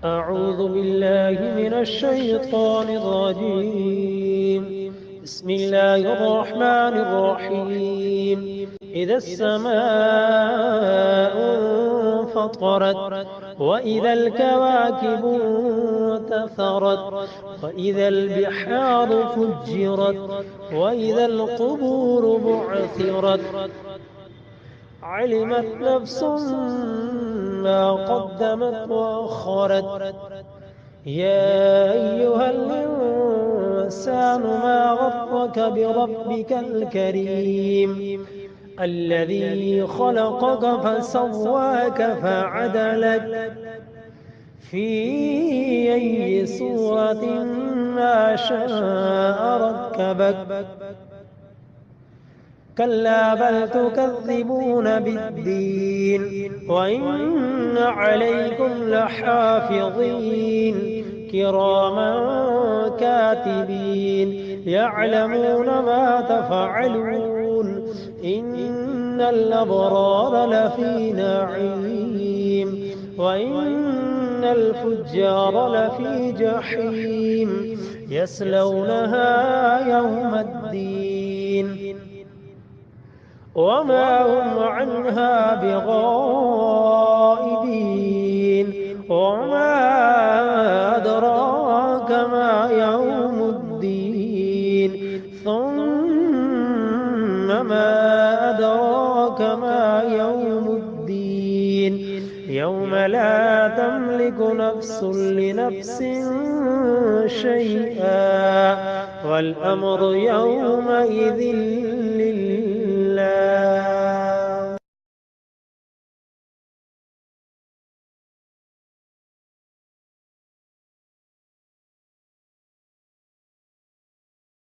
أعوذ بالله من الشيطان الرجيم. بسم الله الرحمن الرحيم. إذا السماء انفطرت وإذا الكواكب انتثرت وإذا البحار فجرت وإذا القبور بعثرت علمت نفس ما قدمت وأخرت. يا أيها الإنسان ما غرك بربك الكريم الذي خلقك فسواك فعدلك في أي صورة ما شاء ركبك. كلا بل تكذبون بالدين وإن عليكم لحافظين كراما كاتبين يعلمون ما تفعلون. إن الأبرار لفي نعيم وإن الفجار لفي جحيم يصلونها يوم الدين وما هم عنها بغائبين. وما أدراك ما يوم الدين ثم ما أدراك ما يوم الدين يوم لا تملك نفس لنفس شيئا والأمر يومئذ